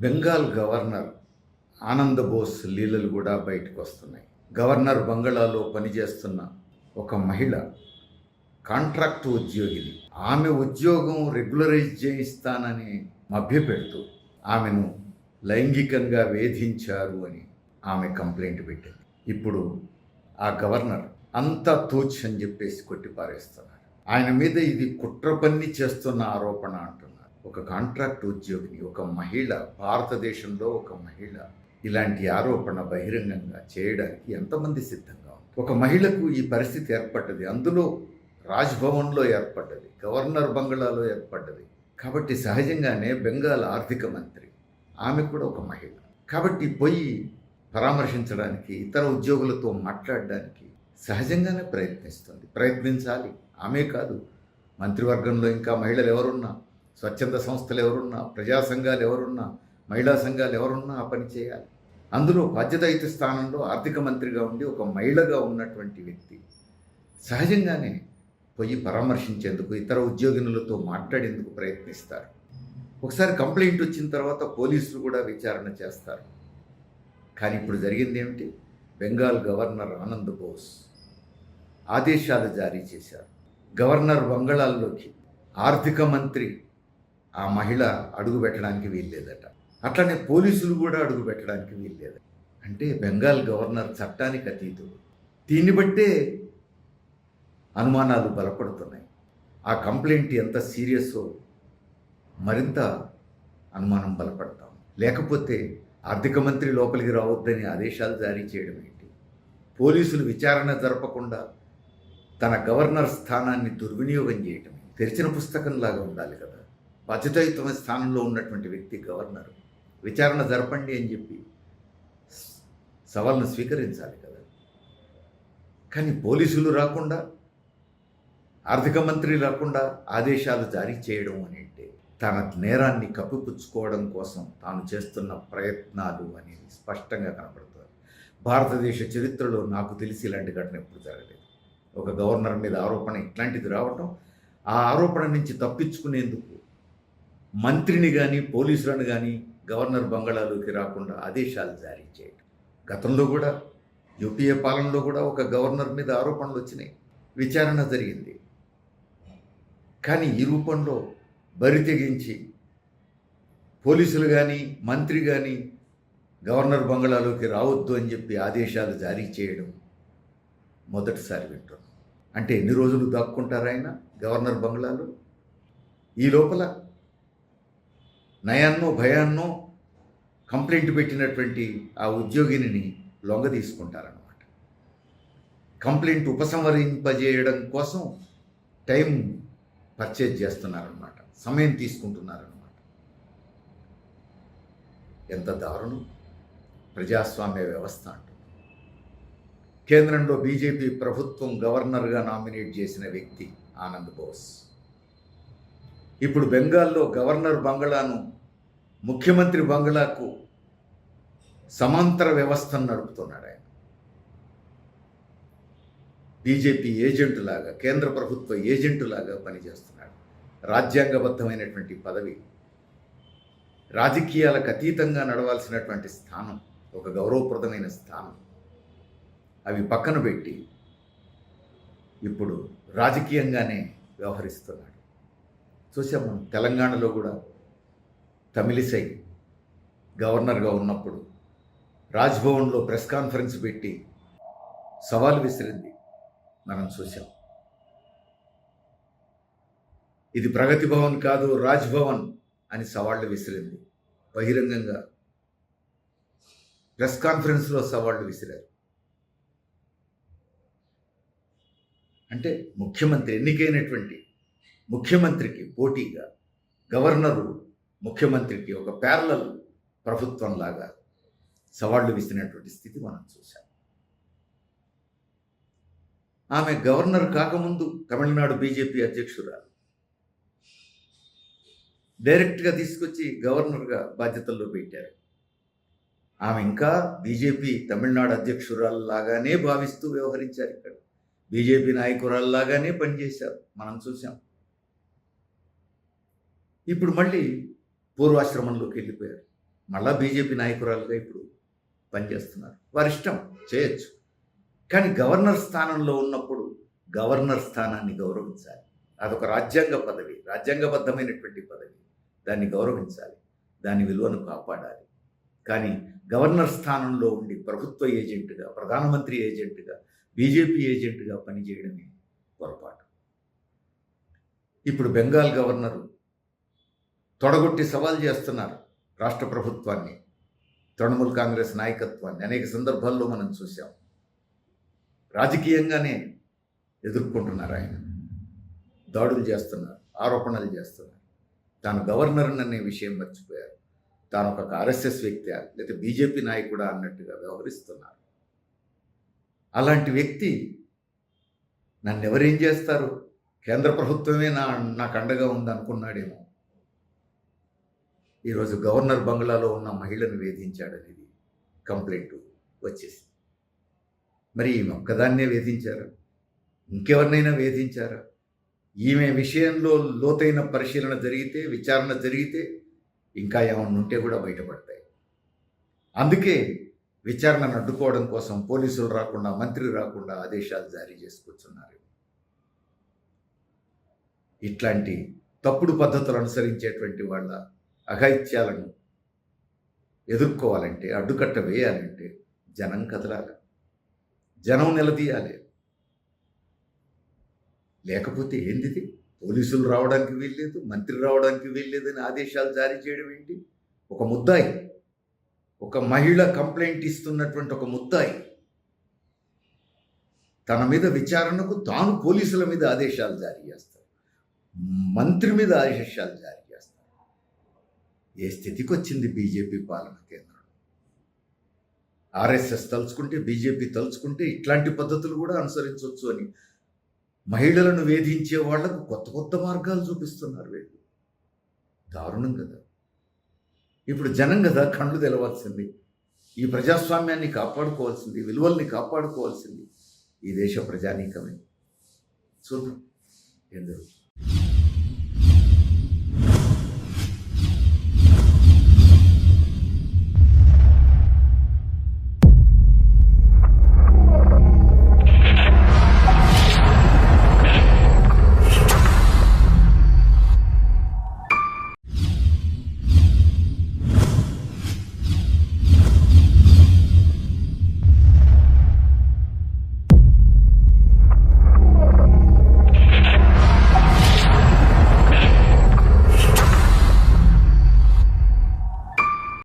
Bengal governor Anand Bose లీలలు కూడా బయటకు వస్తున్నాయి. గవర్నర్ బంగళాలో పనిచేస్తున్న ఒక మహిళ కాంట్రాక్ట్ ఉద్యోగిని. ఆమె ఉద్యోగం రెగ్యులరైజ్ చేయిస్తానని మభ్యపెడుతూ ఆమెను లైంగికంగా వేధించారు అని ఆమె కంప్లైంట్ పెట్టింది. ఇప్పుడు ఆ గవర్నర్ అంతా తూచ్ అని చెప్పేసి కొట్టిపారేస్తున్నారు. ఆయన మీద ఇది కుట్ర పన్ని చేస్తున్న ఆరోపణ అంటున్నారు. ఒక కాంట్రాక్ట్ ఉద్యోగిని, ఒక మహిళ, భారతదేశంలో ఒక మహిళ ఇలాంటి ఆరోపణ బహిరంగంగా చేయడానికి ఎంతమంది సిద్ధంగా ఉంది? ఒక మహిళకు ఈ పరిస్థితి ఏర్పడ్డది, అందులో రాజ్భవన్లో ఏర్పడ్డది, గవర్నర్ బంగ్లాలో ఏర్పడ్డది. కాబట్టి సహజంగానే బెంగాల్ ఆర్థిక మంత్రి, ఆమె కూడా ఒక మహిళ కాబట్టి పోయి పరామర్శించడానికి, ఇతర ఉద్యోగులతో మాట్లాడడానికి సహజంగానే ప్రయత్నించాలి. ఆమె కాదు, మంత్రివర్గంలో ఇంకా మహిళలు ఎవరున్నా, స్వచ్ఛంద సంస్థలు ఎవరున్నా, ప్రజా సంఘాలు ఎవరున్నా, మహిళా సంఘాలు ఎవరున్నా ఆ పని చేయాలి. అందులో బాధ్యతాయుత స్థానంలో ఆర్థిక మంత్రిగా ఉండి ఒక మహిళగా ఉన్నటువంటి వ్యక్తి సహజంగానే పోయి పరామర్శించేందుకు, ఇతర ఉద్యోగినులతో మాట్లాడేందుకు ప్రయత్నిస్తారు. ఒకసారి కంప్లైంట్ వచ్చిన తర్వాత పోలీసులు కూడా విచారణ చేస్తారు. కానీ ఇప్పుడు జరిగింది ఏమిటి? బెంగాల్ గవర్నర్ ఆనంద్ బోస్ ఆదేశాలు జారీ చేశారు. గవర్నర్ బంగళాల్లోకి ఆర్థిక మంత్రి ఆ మహిళ అడుగు పెట్టడానికి వీల్లేదట. అట్లనే పోలీసులు కూడా అడుగు పెట్టడానికి వీల్లేదట. అంటే బెంగాల్ గవర్నర్ చట్టానికి అతీతుడు. దీన్ని బట్టే అనుమానాలు బలపడుతున్నాయి. ఆ కంప్లైంట్ ఎంత సీరియస్సో మరింత అనుమానం బలపడతాం. లేకపోతే ఆర్థిక మంత్రి లోపలికి రావద్దని ఆదేశాలు జారీ చేయడం ఏంటి? పోలీసులు విచారణ జరపకుండా తన గవర్నర్ స్థానాన్ని దుర్వినియోగం చేయటం తెరిచిన పుస్తకంలాగా ఉండాలి కదా. బాధ్యతాయుతమైన స్థానంలో ఉన్నటువంటి వ్యక్తి గవర్నర్, విచారణ జరపండి అని చెప్పి సవాల్ను స్వీకరించాలి కదా. కానీ పోలీసులు రాకుండా, ఆర్థిక మంత్రి రాకుండా ఆదేశాలు జారీ చేయడం అనేది తన నేరాన్ని కప్పిపుచ్చుకోవడం కోసం తాను చేస్తున్న ప్రయత్నాలు అనేది స్పష్టంగా కనపడుతుంది. భారతదేశ చరిత్రలో నాకు తెలిసి ఇలాంటి ఘటన ఎప్పుడు జరగలేదు. ఒక గవర్నర్ మీద ఆరోపణ ఇట్లాంటిది రావటం, ఆ ఆరోపణ నుంచి తప్పించుకునేందుకు మంత్రిని కానీ పోలీసులను కానీ గవర్నర్ బంగళాలోకి రాకుండా ఆదేశాలు జారీ చేయడం. గతంలో కూడా యూపీఏ పాలనలో కూడా ఒక గవర్నర్ మీద ఆరోపణలు వచ్చినాయి, విచారణ జరిగింది. కానీ ఈ రూపంలో బరి తెగించి పోలీసులు కానీ మంత్రి కానీ గవర్నర్ బంగళాలోకి రావద్దు అని చెప్పి ఆదేశాలు జారీ చేయడం మొదటిసారి వింటున్నాం. అంటే ఎన్ని రోజులు దాక్కుంటారు ఆయన గవర్నర్ బంగ్లాలో? ఈ లోపల నయాన్నో భయాన్నో కంప్లైంట్ పెట్టినటువంటి ఆ ఉద్యోగిని లొంగ తీసుకుంటారన్నమాట. కంప్లైంట్ ఉపసంహరింపజేయడం కోసం టైం పర్చేజ్ చేస్తున్నారన్నమాట, సమయం తీసుకుంటున్నారన్నమాట. ఎంత దారుణం! ప్రజాస్వామ్య వ్యవస్థ అంటుంది. కేంద్రంలో బీజేపీ ప్రభుత్వం గవర్నర్గా నామినేట్ చేసిన వ్యక్తి ఆనంద్ బోస్ ఇప్పుడు బెంగాల్లో గవర్నర్ బంగ్లాను ముఖ్యమంత్రి బంగ్లాకు సమాంతర వ్యవస్థను నడుపుతున్నాడు. ఆయన బీజేపీ ఏజెంటులాగా, కేంద్ర ప్రభుత్వ ఏజెంటులాగా పనిచేస్తున్నాడు. రాజ్యాంగబద్ధమైనటువంటి పదవి, రాజకీయాలకు అతీతంగా నడవాల్సినటువంటి స్థానం, ఒక గౌరవప్రదమైన స్థానం, అవి పక్కన పెట్టి ఇప్పుడు రాజకీయంగానే వ్యవహరిస్తున్నాడు. చూసాం మనం తెలంగాణలో కూడా తమిళిసై గవర్నర్గా ఉన్నప్పుడు రాజ్భవన్లో ప్రెస్ కాన్ఫరెన్స్ పెట్టి సవాల్ విసిరింది, మనం చూసాం. ఇది ప్రగతి భవన్ కాదు, రాజ్భవన్ అని సవాళ్లు విసిరింది. బహిరంగంగా ప్రెస్ కాన్ఫరెన్స్లో సవాళ్లు విసిరారు. అంటే ముఖ్యమంత్రి, ఎన్నికైనటువంటి ముఖ్యమంత్రికి పోటీగా గవర్నరు ముఖ్యమంత్రికి ఒక ప్యారలల్ ప్రభుత్వంలాగా సవాళ్లు విసిరినటువంటి స్థితి మనం చూసాం. ఆమె గవర్నర్ కాకముందు తమిళనాడు బీజేపీ అధ్యక్షురాలు, డైరెక్ట్గా తీసుకొచ్చి గవర్నర్గా బాధ్యతల్లో పెట్టారు. ఆమె ఇంకా బీజేపీ తమిళనాడు అధ్యక్షురాల్లాగానే భావిస్తూ వ్యవహరించారు. ఇక్కడ బీజేపీ నాయకురాల్లాగానే పనిచేశారు, మనం చూసాం. ఇప్పుడు మళ్ళీ పూర్వాశ్రమంలోకి వెళ్ళిపోయారు. మళ్ళా బీజేపీ నాయకురాలుగా ఇప్పుడు పనిచేస్తున్నారు. వారి ఇష్టం, చేయొచ్చు. కానీ గవర్నర్ స్థానంలో ఉన్నప్పుడు గవర్నర్ స్థానాన్ని గౌరవించాలి. అదొక రాజ్యాంగ పదవి, రాజ్యాంగబద్ధమైనటువంటి పదవి. దాన్ని గౌరవించాలి, దాని విలువను కాపాడాలి. కానీ గవర్నర్ స్థానంలో ఉండి ప్రభుత్వ ఏజెంట్గా, ప్రధానమంత్రి ఏజెంట్గా, బీజేపీ ఏజెంట్గా పనిచేయడమే పొరపాటు. ఇప్పుడు బెంగాల్ గవర్నరు తొడగొట్టి సవాల్ చేస్తున్నారు రాష్ట్ర ప్రభుత్వాన్ని, తృణమూల్ కాంగ్రెస్ నాయకత్వాన్ని. అనేక సందర్భాల్లో మనం చూసాం. రాజకీయంగానే ఎదుర్కొంటున్నారు, ఆయన దాడులు చేస్తున్నారు, ఆరోపణలు చేస్తున్నారు. తాను గవర్నర్ అనే విషయం మర్చిపోయారు. తాను ఒక ఆర్ఎస్ఎస్ వ్యక్తి లేదా బీజేపీ నాయకుడా అన్నట్టుగా వ్యవహరిస్తున్నారు. అలాంటి వ్యక్తి నన్ను ఎవరేం చేస్తారు, కేంద్ర ప్రభుత్వమే నాకు అండగా ఉందనుకున్నాడేమో. ఈరోజు గవర్నర్ బంగ్లాలో ఉన్న మహిళను వేధించాడనేది కంప్లైంట్ వచ్చేసి, మరి ఈమె ఒక్కదాన్నే వేధించారా, ఇంకెవరినైనా వేధించారా? ఈమె విషయంలో లోతైన పరిశీలన జరిగితే, విచారణ జరిగితే ఇంకా ఏమన్నా ఉంటే కూడా బయటపడతాయి. అందుకే విచారణను అడ్డుకోవడం కోసం పోలీసులు రాకుండా, మంత్రి రాకుండా ఆదేశాలు జారీ చేసుకొచ్చున్నారు. ఇట్లాంటి తప్పుడు పద్ధతులు అనుసరించేటువంటి వాళ్ళ అఘాయిత్యాలను ఎదుర్కోవాలంటే, అడ్డుకట్ట వేయాలంటే జనం కదలాలి, జనం నిలదీయాలి. లేకపోతే ఏంటిది? పోలీసులు రావడానికి వీల్లేదు, మంత్రి రావడానికి వీల్లేదని ఆదేశాలు జారీ చేయడం ఏంటి? ఒక ముద్దాయి, ఒక మహిళ కంప్లైంట్ ఇస్తున్నటువంటి ఒక ముద్దాయి తన మీద విచారణకు తాను పోలీసుల మీద ఆదేశాలు జారీ చేస్తారు, మంత్రి మీద ఆదేశాలు జారీ చేస్తారు. ఏ స్థితికి వచ్చింది బీజేపీ పాలన కేంద్రం? ఆర్ఎస్ఎస్ తలుచుకుంటే, బీజేపీ తలుచుకుంటే ఇట్లాంటి పద్ధతులు కూడా అనుసరించవచ్చు అని మహిళలను వేధించే వాళ్లకు కొత్త కొత్త మార్గాలు చూపిస్తున్నారు వీళ్ళు. దారుణం కదా. ఇప్పుడు జనం కదా కళ్ళు తెలవాల్సింది, ఈ ప్రజాస్వామ్యాన్ని కాపాడుకోవాల్సింది, విలువల్ని కాపాడుకోవాల్సింది ఈ దేశ ప్రజానీకమే. చూద్దాం ఏం జరుగుతుంది.